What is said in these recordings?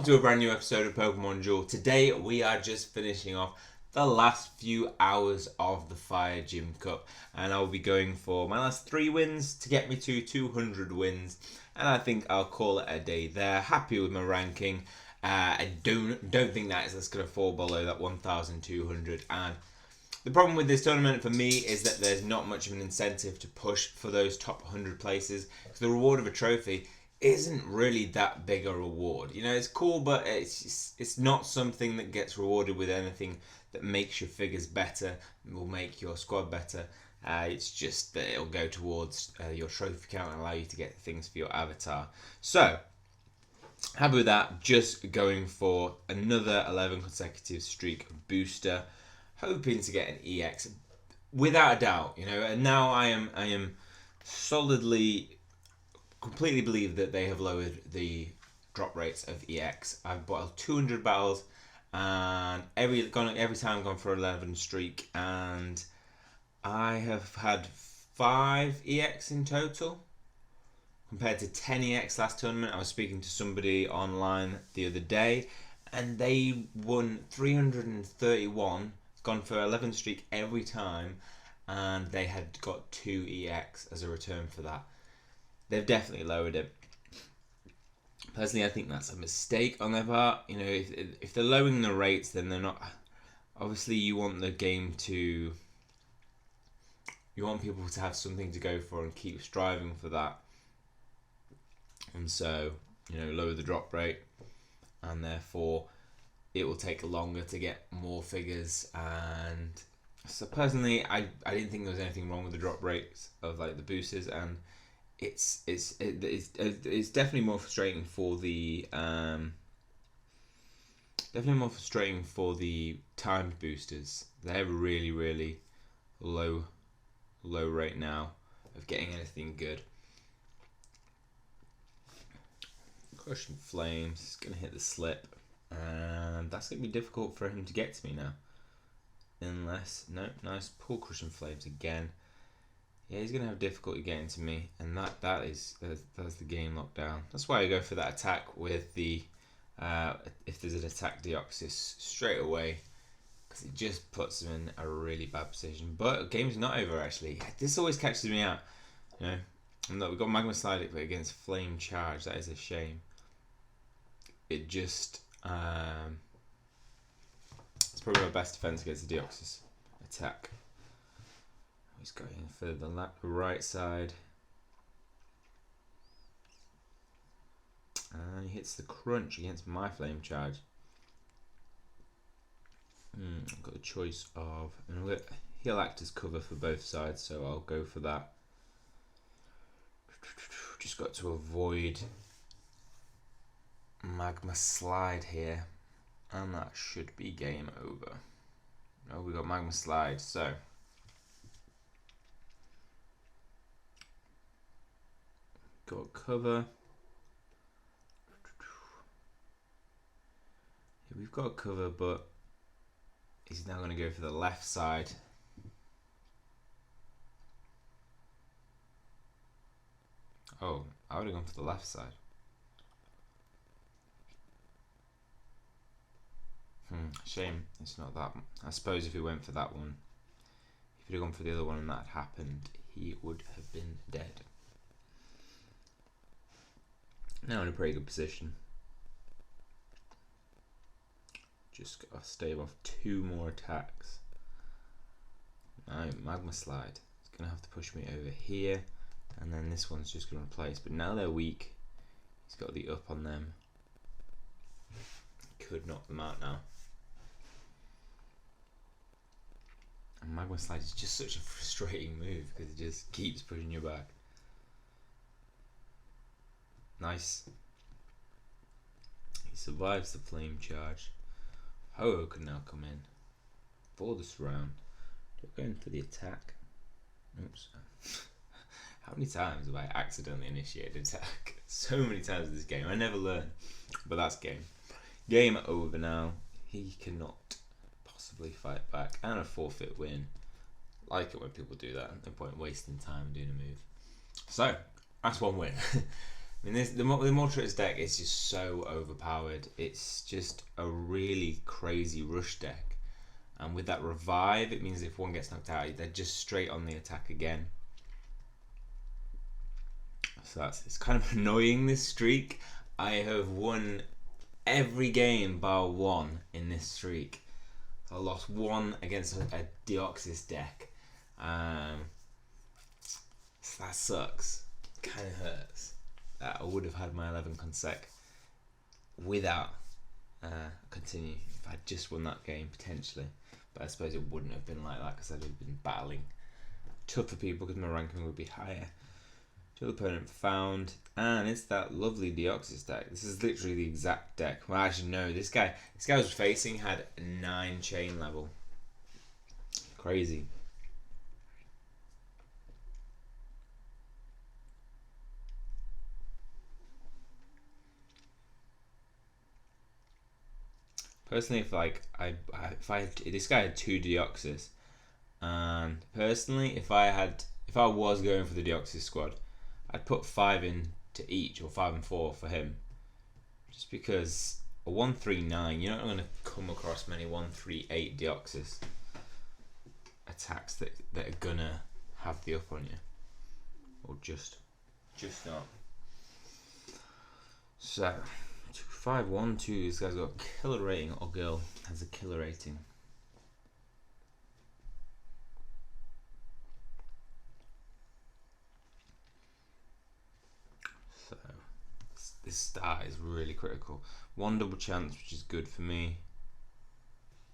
Welcome to a brand new episode of Pokemon Duel. Today we are just finishing off the last few hours of the Fire Gym Cup, and I'll be going for my last 3 wins to get me to 200 wins, and I think I'll call it a day there. Happy with my ranking. I don't think that's going to fall below that 1,200, and the problem with this tournament for me is that there's not much of an incentive to push for those top 100 places, because the reward of a trophy isn't really that big a reward. You know, it's cool, but it's not something that gets rewarded with anything that makes your figures better, will make your squad better. It's just that it'll go towards your trophy count and allow you to get things for your avatar. So, happy with that. Just going for another 11 consecutive streak booster, hoping to get an EX without a doubt. You know, and now I am solidly, completely believe that they have lowered the drop rates of EX. I've bought 200 battles, and every time I've gone for 11 streak, and I have had 5 EX in total compared to 10 EX last tournament. I was speaking to somebody online the other day, and they won 331, gone for 11 streak every time, and they had got 2 EX as a return for that. They've definitely lowered it. Personally, I think that's a mistake on their part. You know, if they're lowering the rates, then they're not. Obviously, you want the game to. You want people to have something to go for and keep striving for that. And so, you know, lower the drop rate, and therefore, it will take longer to get more figures. And so, personally, I didn't think there was anything wrong with the drop rates of like the boosters, and it's definitely more frustrating for the timed boosters. They're really low rate now of getting anything good. Crushing Flames is gonna hit the slip, and that's gonna be difficult for him to get to me now. Unless nice pull Crushing Flames again. Yeah, he's going to have difficulty getting to me, and that's the game locked down. That's why I go for that attack with the, if there's an attack Deoxys straight away, because it just puts him in a really bad position. But the game's not over, actually. This always catches me out, you know. And look, we've got Magma Slide against Flame Charge. That is a shame. It just, it's probably my best defense against the Deoxys attack. He's going for the right side, and he hits the crunch against my Flame Charge. I've got a choice of, and he'll act as cover for both sides, so I'll go for that. Just got to avoid Magma Slide here, and that should be game over. Oh, we got Magma Slide, so. Got cover. Yeah, we've got cover, but he's now going to go for the left side. Oh, I would have gone for the left side. Shame it's not that. I suppose if he went for that one, if he'd have gone for the other one and that had happened, he would have been dead. Now in a pretty good position. Just got to stave off 2 more attacks. Now Magma Slide. It's going to have to push me over here, and then this one's just going to replace. But now they're weak. He's got the up on them. Could knock them out now. And Magma Slide is just such a frustrating move because it just keeps pushing you back. Nice. He survives the Flame Charge. Ho-Oh can now come in for this round. We're going for the attack. Oops. How many times have I accidentally initiated attack? So many times in this game. I never learn. But that's game. Game over now. He cannot possibly fight back. And a forfeit win. Like it when people do that. No point wasting time doing a move. So, that's 1 win. I mean, the Moltres deck is just so overpowered. It's just a really crazy rush deck. And with that revive, it means if one gets knocked out, they're just straight on the attack again. So it's kind of annoying, this streak. I have won every game bar one in this streak. I lost one against a Deoxys deck. So that sucks. Kind of hurts. I would have had my 11 consec without continue if I'd just won that game potentially. But I suppose it wouldn't have been like that because I'd have been battling tougher people because my ranking would be higher. The opponent found, and it's that lovely Deoxys deck. This is literally the exact deck. Well, actually, no. This guy was facing had 9 chain level. Crazy. Personally, if this guy had 2 Deoxys, and personally, if I was going for the Deoxys squad, I'd put 5 into each, or 5 and 4 for him. Just because a 139, you're not going to come across many 138 Deoxys attacks that are going to have the up on you. Or just not. So, 512, this guy's got a killer rating, or girl has a killer rating. So this start is really critical. 1 double chance, which is good for me.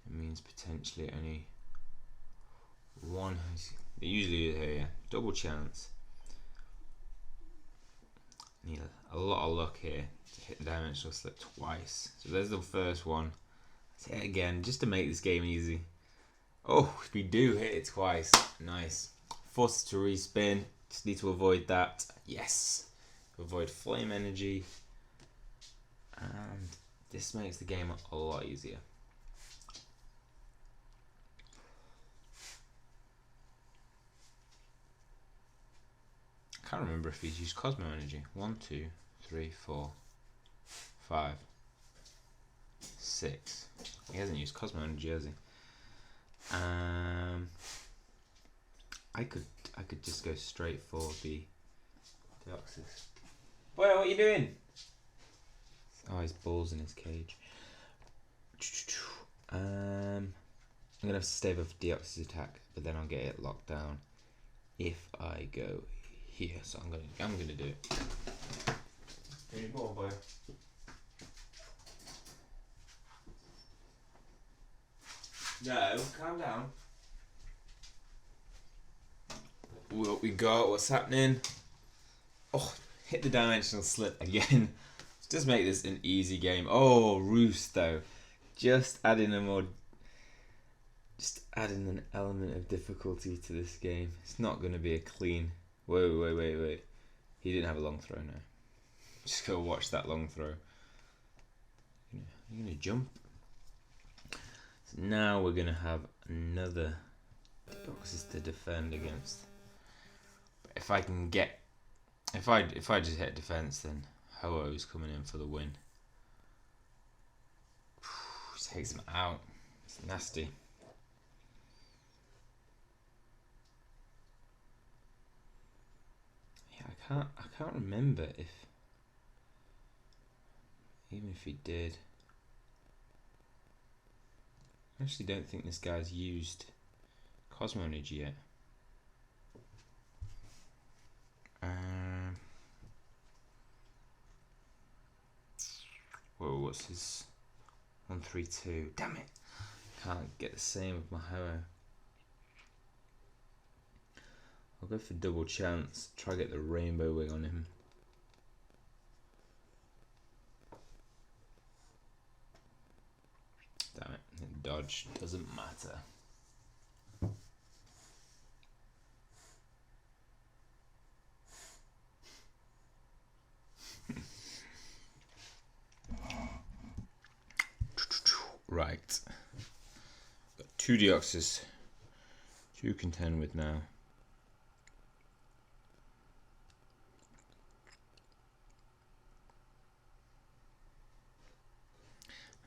It means potentially only 1. They usually is here, yeah. Double chance. Need a lot of luck here to hit the dimensional slip twice. So there's the first one. Let's hit it again just to make this game easy. Oh, we do hit it twice. Nice. Forced to respin. Just need to avoid that. Yes. Avoid flame energy, and this makes the game a lot easier. I can't remember if he's used Cosmo Energy. 1, 2, 3, 4, 5, 6. He hasn't used Cosmo Energy, has he? I could just go straight for the Deoxys. Boy, what are you doing? Oh, his ball's in his cage. I'm gonna have to stay with Deoxys attack, but then I'll get it locked down if I go here. So I'm gonna do it. Here you go, boy. No, calm down. What we got? What's happening? Oh, hit the dimensional slip again. Just make this an easy game. Oh, Roost though. Just adding an element of difficulty to this game. It's not going to be a clean. Wait. He didn't have a long throw now. Just go watch that long throw. You're going to jump. So now we're going to have another boxes to defend against. If I can get, if I just hit defense, then Ho-Oh's coming in for the win. Takes him out. It's nasty. Yeah, I can't remember even if he did. I actually don't think this guy's used Cosmo Energy yet. Whoa, what's his 132? Damn it! Can't get the same with my Ho-Oh. I'll go for double chance. Try to get the rainbow wing on him. Damn it! Dodge doesn't matter. Right. Got 2 Deoxys to contend with now.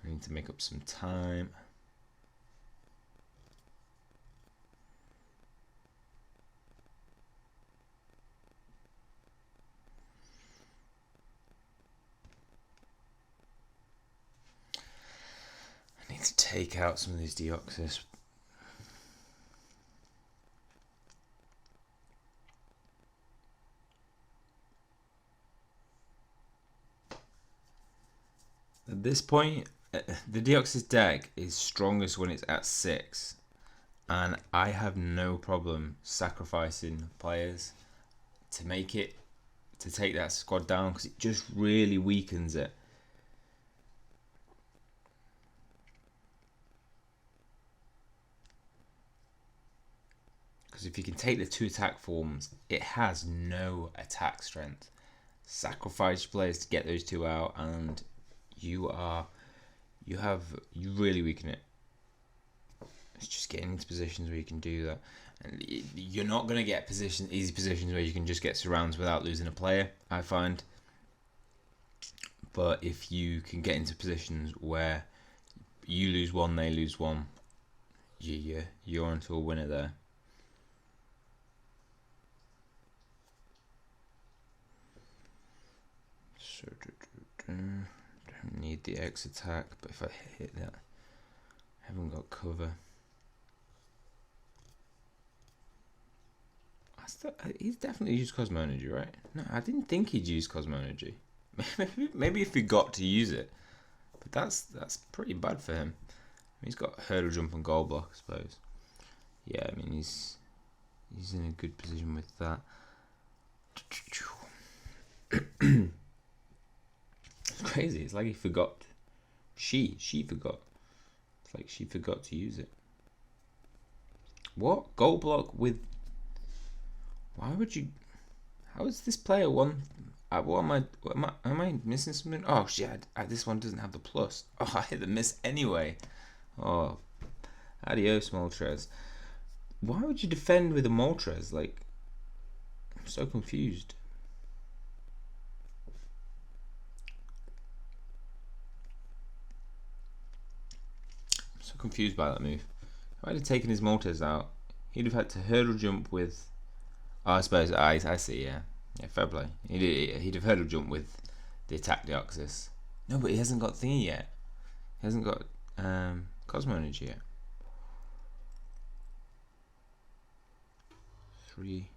I need to make up some time. I need to take out some of these Deoxys. At this point, the Deoxys deck is strongest when it's at 6, and I have no problem sacrificing players to make it, to take that squad down, because it just really weakens it. Because if you can take the 2 attack forms, it has no attack strength. Sacrifice players to get those 2 out, and you really weaken it. It's just getting into positions where you can do that, and you're not going to get easy positions where you can just get surrounds without losing a player, I find. But if you can get into positions where you lose one, they lose one, you're onto a winner there. So don't need the X attack, but if I hit that, I haven't got cover. He's definitely used Cosmo Energy, right? No, I didn't think he'd use Cosmo Energy. Maybe he forgot to use it, but that's pretty bad for him. He's got hurdle jump and goal block, I suppose. Yeah, I mean he's in a good position with that. It's crazy. It's like he forgot. She forgot. It's like she forgot to use it. What? Goal block with... Why would you... How is this player one... What am I missing something? Oh shit, this one doesn't have the plus. Oh, I hit the miss anyway. Oh, adios, Moltres. Why would you defend with a Moltres? Like, I'm so confused. I'm so confused by that move. If I had taken his Moltres out, he'd have had to hurdle jump with... Oh, I suppose, I see, yeah. Yeah, fair play. He'd have hurdle jump with the attack Deoxys. No, but he hasn't got thingy yet. He hasn't got Cosmo Energy yet. 3.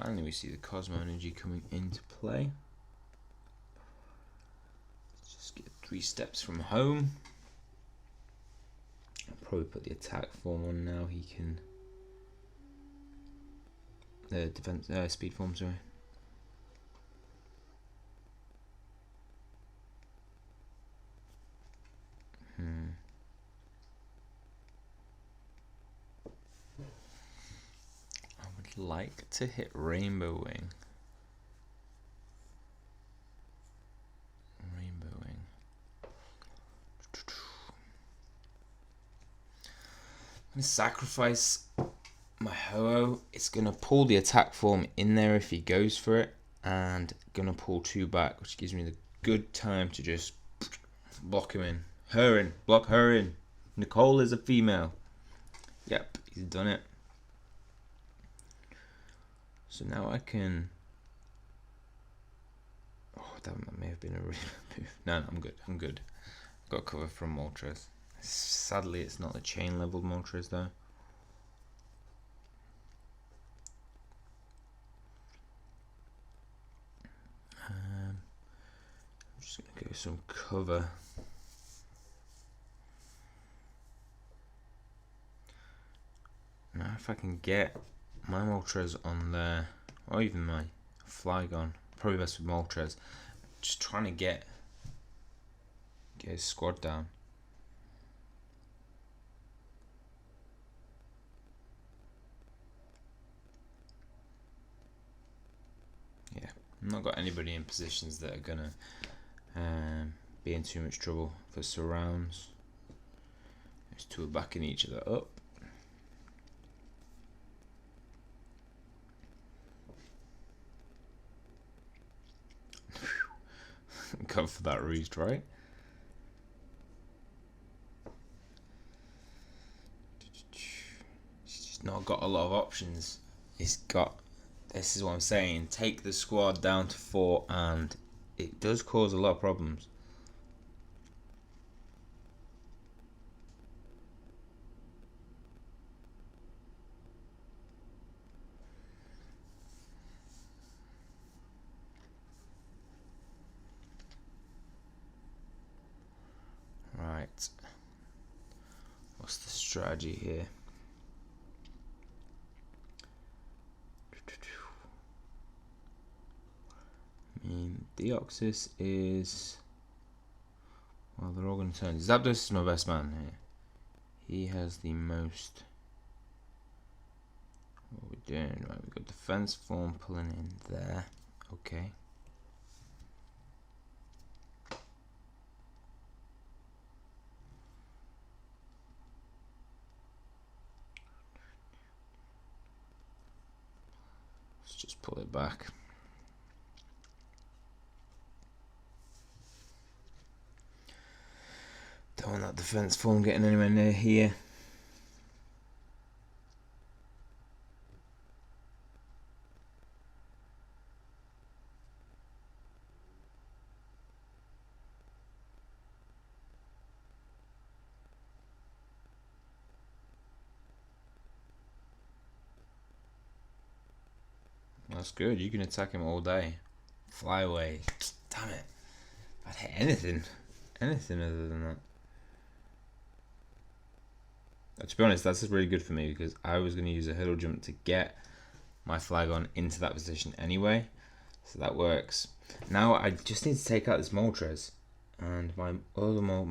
Finally, we see the Cosmo Energy coming into play. Let's just get 3 steps from home. I'll probably put the attack form on now. He can... The defense, speed form, sorry. I would like to hit Rainbow Wing. Rainbow Wing. I'm going to sacrifice my Ho-Oh. It's going to pull the attack form in there if he goes for it, and going to pull 2 back, which gives me the good time to just block him in. Her in. Block her in. Nicole is a female. Yep, he's done it. So now I can... Oh, that may have been a real move. No, I'm good. I'm good. I've got cover from Moltres. Sadly, it's not a chain level Moltres though. I'm just going to go some cover. Now if I can get my Moltres on there, or even my Flygon, probably best with Moltres, just trying to get his squad down. Yeah, I've not got anybody in positions that are gonna be in too much trouble for surrounds. Those two are backing each other up. Go for that roost, right? He's just not got a lot of options. He's got, this is what I'm saying, take the squad down to 4 and it does cause a lot of problems. Right, what's the strategy here? I mean, Deoxys is, well, they're all going to turn. Zapdos is my best man here. He has the most. What are we doing? Right, we've got defense form pulling in there. Okay. Let's just pull it back. Don't want that defense form getting anywhere near here. That's good. You can attack him all day. Fly away. Damn it. I'd hit anything. Anything other than that. To be honest, that's really good for me because I was going to use a hurdle jump to get my Flygon into that position anyway. So that works. Now I just need to take out this Moltres. And my other one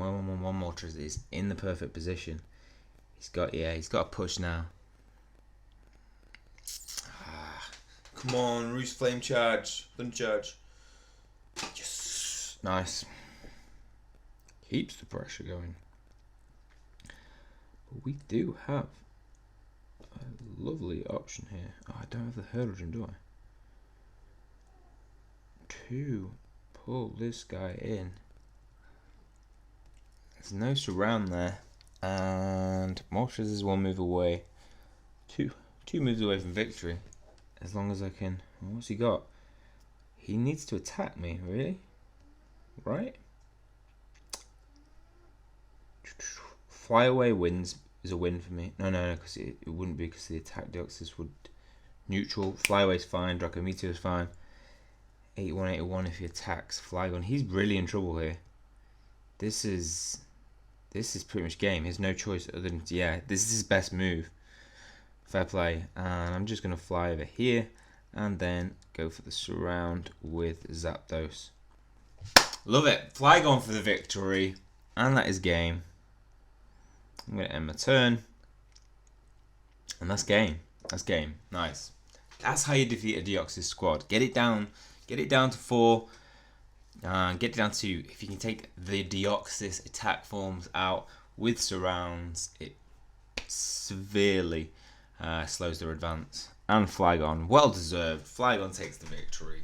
Moltres is in the perfect position. He's got a push now. Come on, Roost Flame Charge. Thunder Charge. Yes. Nice. Keeps the pressure going. But we do have a lovely option here. Oh, I don't have the hurdle jump, do I? To pull this guy in. There's no surround there. And Moltres is 1 move away. Two moves away from victory. As long as I can. What's he got? He needs to attack me, really? Right? Fly away wins is a win for me. No, because it wouldn't be because the attack Deoxys would neutral. Fly away's fine. Draco Meteor's fine. 81 if he attacks Flygon. He's really in trouble here. This is pretty much game. He has no choice other than this is his best move. Fair play. And I'm just gonna fly over here and then go for the surround with Zapdos. Love it. Flygon for the victory. And that is game. I'm going to end my turn. And that's game. That's game. Nice. That's how you defeat a Deoxys squad. Get it down to 4. Get it down to, if you can take the Deoxys attack forms out with surrounds, it severely slows their advance. And Flygon, well deserved. Flygon takes the victory.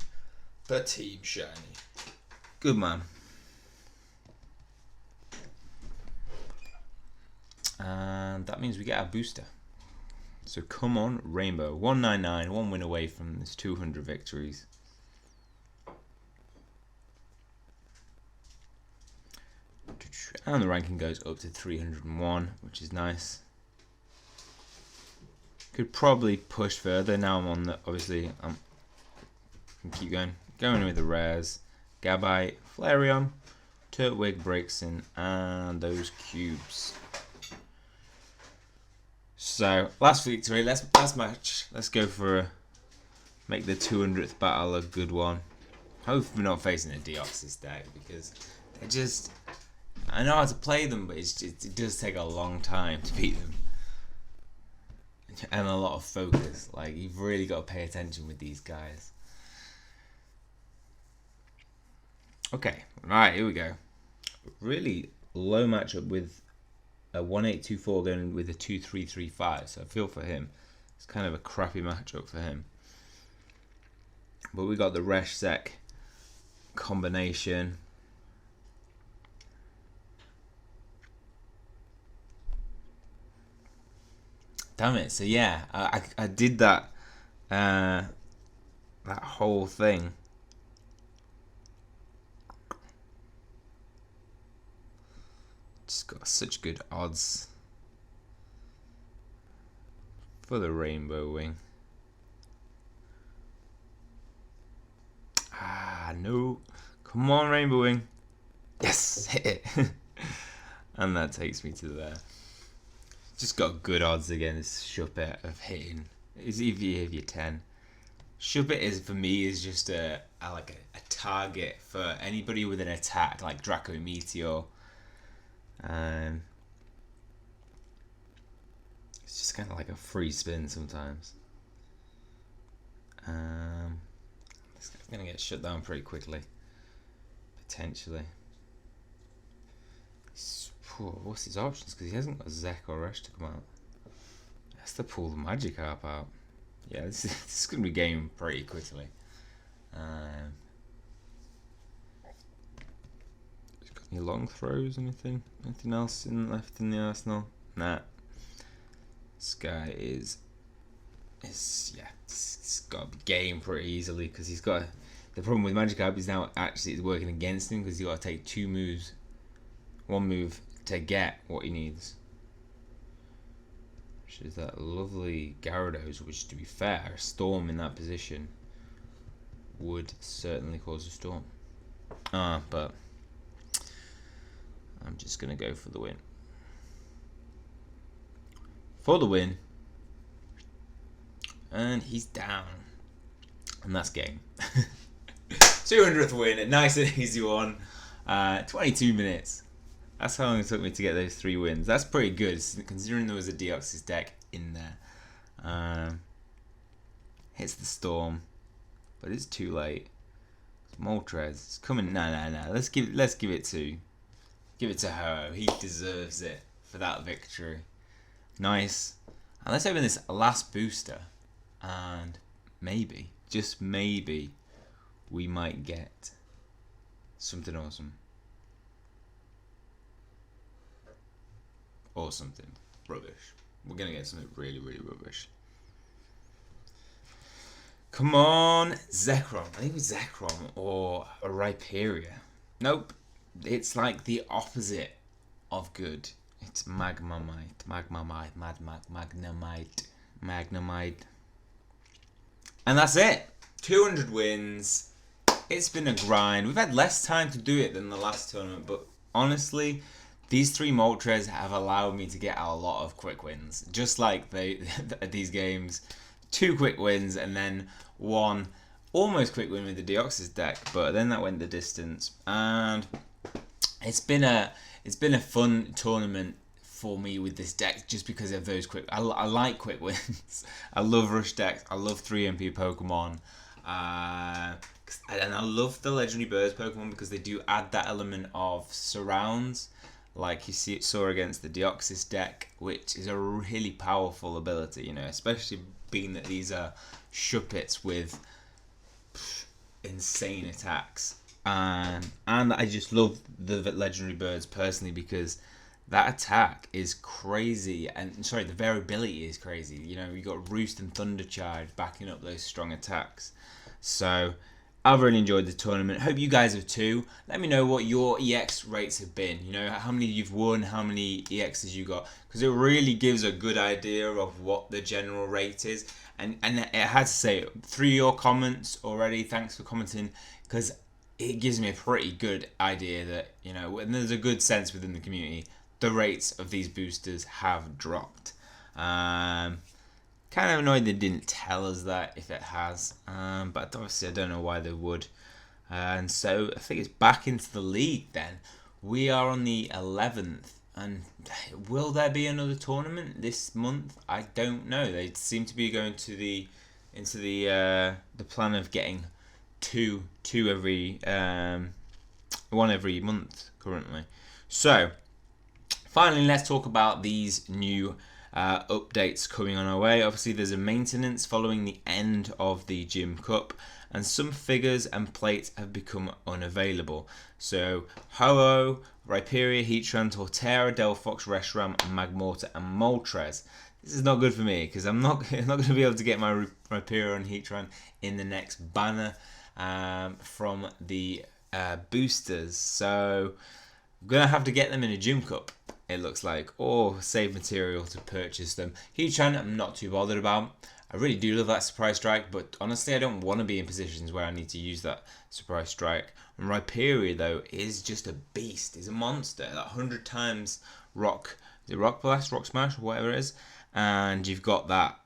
The Team Shiny. Good man. And that means we get our booster. So come on, Rainbow. 199, 1 win away from this 200 victories. And the ranking goes up to 301, which is nice. Could probably push further. Now I'm on the, obviously, I can keep going. Going with the rares. Gabite, Flareon, Turtwig, Braixen, and those cubes. So, last victory, last match. Let's go for make the 200th battle a good one. Hope we're not facing a Deoxys deck because they're just, I know how to play them, but it does take a long time to beat them. And a lot of focus. Like, you've really got to pay attention with these guys. Okay, right, here we go. Really low matchup with a 1824 going with a 2335, so I feel for him. It's kind of a crappy matchup for him. But we got the Resh Sec combination. Damn it! So yeah, I did that that whole thing. Just got such good odds for the Rainbow Wing. Ah no! Come on, Rainbow Wing. Yes, hit it. And that takes me to there. Just got good odds against Shuppet of hitting. It's if you're 10. Shuppet is for me is just a target for anybody with an attack like Draco Meteor. It's just kind of like a free spin sometimes. This guy's gonna get shut down pretty quickly, potentially. What's his options? Because he hasn't got Zek or Rush to come out. He has to pull the Magikarp out. Yeah, this is going to be game pretty quickly. Got any long throws? Anything else left in the arsenal? Nah. This guy is yeah, it's got to be game pretty easily because he's got. The problem with Magikarp is now actually it's working against him because he's got to take one move to get what he needs. Which is that lovely Gyarados, which to be fair, a storm in that position would certainly cause a storm. But I'm just going to go for the win. For the win. And he's down. And that's game. 200th win, a nice and easy one. 22 minutes. That's how long it took me to get those 3 wins. That's pretty good, considering there was a Deoxys deck in there. Hits the storm, but it's too late. Moltres, it's coming. No. Let's give it to Ho. He deserves it for that victory. Nice. And let's open this last booster, and maybe, just maybe, we might get something awesome. Or something rubbish. We're gonna get something really, really rubbish. Come on, Zekrom. I think it's Zekrom or a Rhyperior. Nope. It's like the opposite of good. It's Magnemite. Magnemite. And that's it. 200 wins. It's been a grind. We've had less time to do it than the last tournament, but honestly, these 3 Moltres have allowed me to get a lot of quick wins. Just like these games. 2 quick wins and then 1 almost quick win with the Deoxys deck, but then that went the distance. And it's been a fun tournament for me with this deck just because of those quick. I like quick wins. I love rush decks. I love 3 MP Pokemon. And I love the Legendary Birds Pokemon because they do add that element of surrounds, like you saw against the Deoxys deck, which is a really powerful ability, you know, especially being that these are Shuppets with insane attacks. And I just love the Legendary Birds personally because that attack is crazy, and the variability is crazy. You know, you got Roost and Thunder Charge backing up those strong attacks. So I've really enjoyed the tournament. Hope you guys have too. Let me know what your EX rates have been. You know, how many you've won, how many EXs you got, because it really gives a good idea of what the general rate is. And I had to say, through your comments already, thanks for commenting, because it gives me a pretty good idea that, you know, and there's a good sense within the community, the rates of these boosters have dropped. Kind of annoyed they didn't tell us that if it has, but obviously I don't know why they would. And so I think it's back into the league then. We are on the 11th, and will there be another tournament this month? I don't know. They seem to be going to the plan of getting two every one every month currently. So finally, let's talk about these new updates coming on our way. Obviously, there's a maintenance following the end of the Gym Cup, and some figures and plates have become unavailable. So, Ho-Oh, Rhyperior, Heatran, Torterra, Delphox, Reshiram, Magmortar, and Moltres. This is not good for me because I'm not going to be able to get my Rhyperior and Heatran in the next banner from the boosters. So, I'm going to have to get them in a Gym Cup, it looks like, or save material to purchase them. Heatran, I'm not too bothered about. I really do love that Surprise Strike, but honestly, I don't want to be in positions where I need to use that Surprise Strike. And Rhyperior, though, is just a beast. He's a monster. That 100 times Rock, is it Rock Blast, Rock Smash, or whatever it is? And you've got that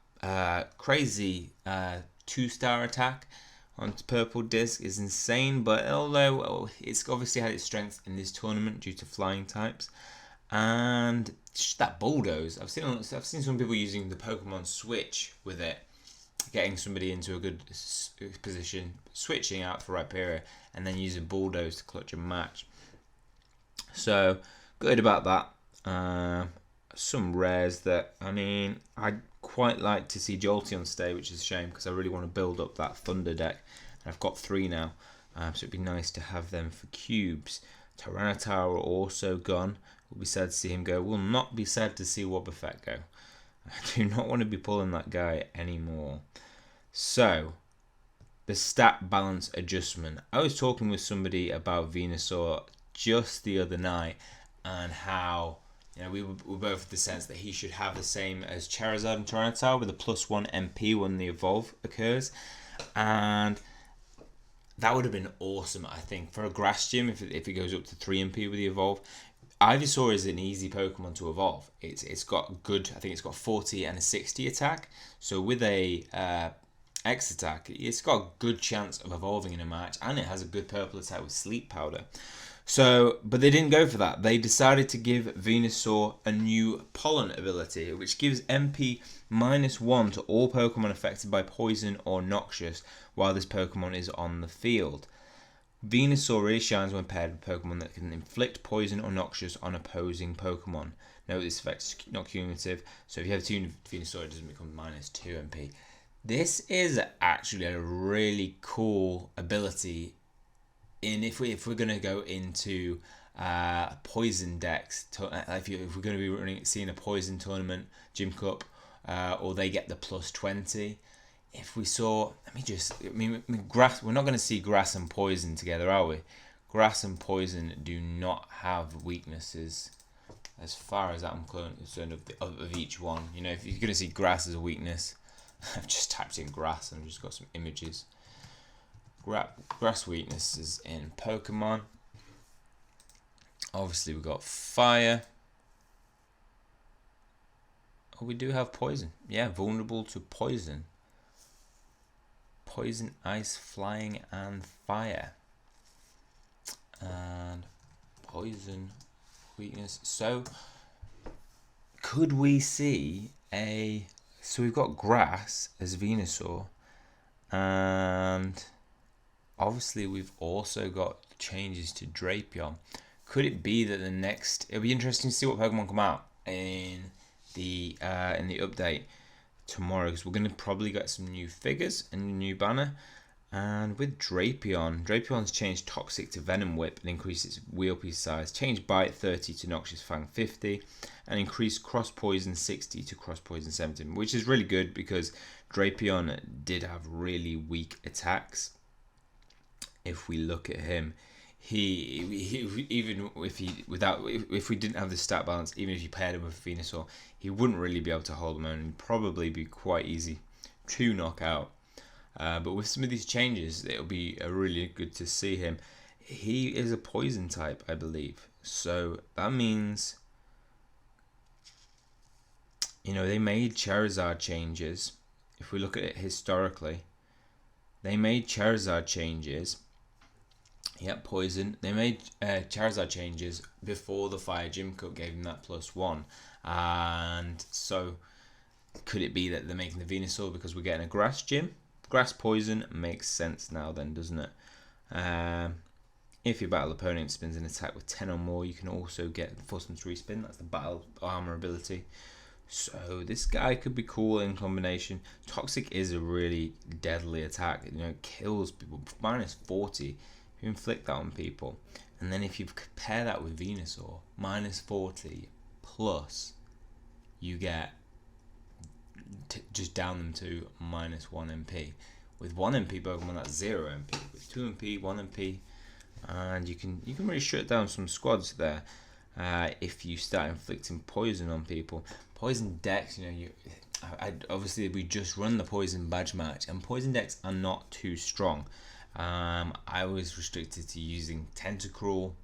crazy 2-star attack on purple disc is insane, but although it's obviously had its strength in this tournament due to flying types, and just that bulldoze. I've seen some people using the Pokemon Switch with it, getting somebody into a good position, switching out for Rhyperior, and then using bulldoze to clutch a match. So good about that. Some rares that, I mean, I'd quite like to see Jolteon stay, which is a shame because I really want to build up that Thunder deck. And I've got 3 now, so it'd be nice to have them for cubes. Tyranitar also gone. We'll be sad to see him go. We'll not be sad to see Wobbuffet go. I do not want to be pulling that guy anymore. So, the stat balance adjustment. I was talking with somebody about Venusaur just the other night, and how, you know, we were both of the sense that he should have the same as Charizard and Tyranitar with a +1 MP when the evolve occurs, and that would have been awesome, I think, for a Grass Gym if it goes up to 3 MP with the evolve. Ivysaur is an easy Pokemon to evolve. It's got good, I think it's got 40 and a 60 attack. So with a X attack, it's got a good chance of evolving in a match, and it has a good purple attack with Sleep Powder. So, but they didn't go for that. They decided to give Venusaur a new Pollen ability, which gives MP -1 to all Pokemon affected by poison or noxious while this Pokemon is on the field. Venusaur really shines when paired with Pokemon that can inflict poison or noxious on opposing Pokemon. Note this effect is not cumulative, so if you have 2 Venusaur, it doesn't become -2 MP. This is actually a really cool ability. If we're going to go into poison decks, if we're going to be seeing a poison tournament, Gym Cup, or they get the +20. If we saw, grass, we're not going to see grass and poison together, are we? Grass and poison do not have weaknesses, as far as I'm concerned, of each one. You know, if you're going to see grass as a weakness, I've just typed in grass and just got some images. Grass weaknesses in Pokemon. Obviously, we've got fire. Oh, we do have poison. Yeah, vulnerable to poison. Poison, ice, flying, and fire. And poison weakness. So, could we see a... So we've got grass as Venusaur. And obviously we've also got changes to Drapion. Could it be that the next... It'll be interesting to see what Pokemon come out in the update tomorrow, because we're going to probably get some new figures and a new banner. And with Drapion's changed Toxic to Venom Whip and increased its wheel piece size, changed Bite 30 to Noxious Fang 50, and increased Cross Poison 60 to Cross Poison 70, which is really good because Drapion did have really weak attacks. If we look at him, he even if we didn't have the stat balance, even if you paired him with Venusaur, he wouldn't really be able to hold him on, and probably be quite easy to knock out. But with some of these changes, it'll be really good to see him. He is a poison type, I believe, so that means, you know, they made Charizard changes. If we look at it historically, they made Charizard changes. Yeah, poison. They made Charizard changes before the Fire Gym Cup gave him that +1. And so, could it be that they're making the Venusaur because we're getting a Grass Gym? Grass Poison makes sense now then, doesn't it? If your battle opponent spins an attack with 10 or more, you can also force them to respin. That's the battle armor ability. So this guy could be cool in combination. Toxic is a really deadly attack. It kills people. -40. If you inflict that on people, and then if you compare that with Venusaur, -40 plus, you get just down them to -1 MP. With 1 MP Pokemon, that's 0 MP. With 2 MP, 1 MP, and you can really shut down some squads there. If you start inflicting poison on people. Poison decks, obviously we just run the poison badge match, and poison decks are not too strong. I was restricted to using Tentacruel,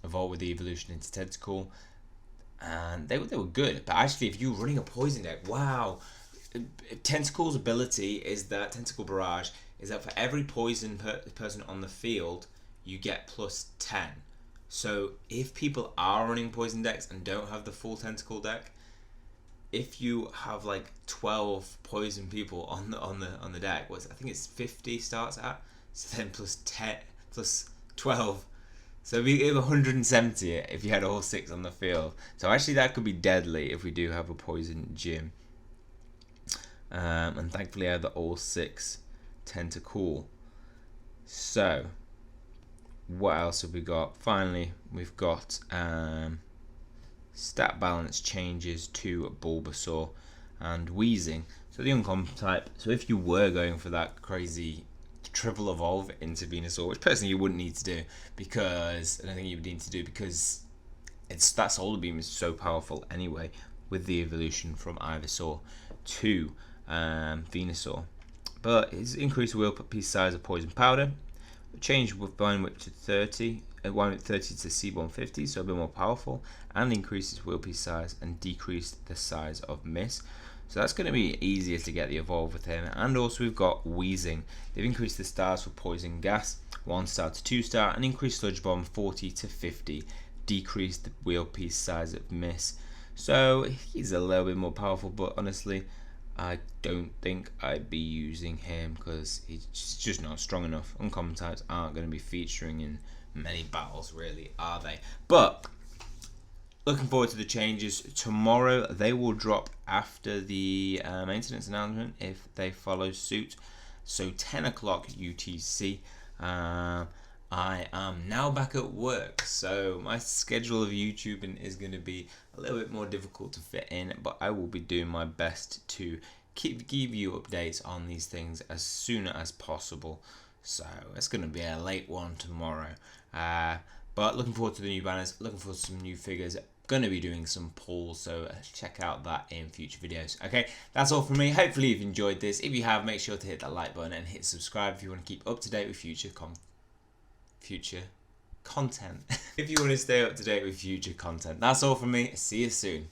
evolve with the evolution into Tentacle, and they were good. But actually, if you're running a poison deck, wow, Tentacle's ability is that Tentacle Barrage is that for every poison person on the field, you get +10. So if people are running poison decks and don't have the full Tentacle deck, if you have like 12 poison people on the deck, I think it's 50 starts at, so then +10 +12, so it'd be 170 if you had all 6 on the field. So actually that could be deadly if we do have a poison gym. And thankfully I have the all 6 Tentacool. So what else have we got? Finally, we've got stat balance changes to Bulbasaur and Weezing. So the uncommon type. So if you were going for that crazy triple evolve into Venusaur, which personally you wouldn't need to do, because I don't think you would need to do, because that Solar Beam is so powerful anyway with the evolution from Ivysaur to Venusaur. But it's increased the wheel piece size of Poison Powder. Change with Vine Whip to 30, Vine Whip 30 to C150, so a bit more powerful, and increases wheel piece size and decreased the size of Miss. So that's going to be easier to get the evolve with him. And also we've got Weezing. They've increased the stars for Poison Gas, 1 star to 2 star, and increased Sludge Bomb 40 to 50, decreased the wheel piece size of Miss. So he's a little bit more powerful, but honestly, I don't think I'd be using him because he's just not strong enough. Uncommon types aren't going to be featuring in many battles, really, are they? But looking forward to the changes. Tomorrow they will drop after the maintenance announcement if they follow suit. So 10 o'clock UTC. I am now back at work, so my schedule of YouTubing is going to be a little bit more difficult to fit in, but I will be doing my best to give you updates on these things as soon as possible. So it's going to be a late one tomorrow, but looking forward to the new banners, looking forward to some new figures. Going to be doing some pulls, so check out that in future videos. Okay, that's all from me. Hopefully you've enjoyed this. If you have, make sure to hit that like button and hit subscribe if you want to keep up to date with future content. If you want to stay up to date with future content. That's all from me. See you soon.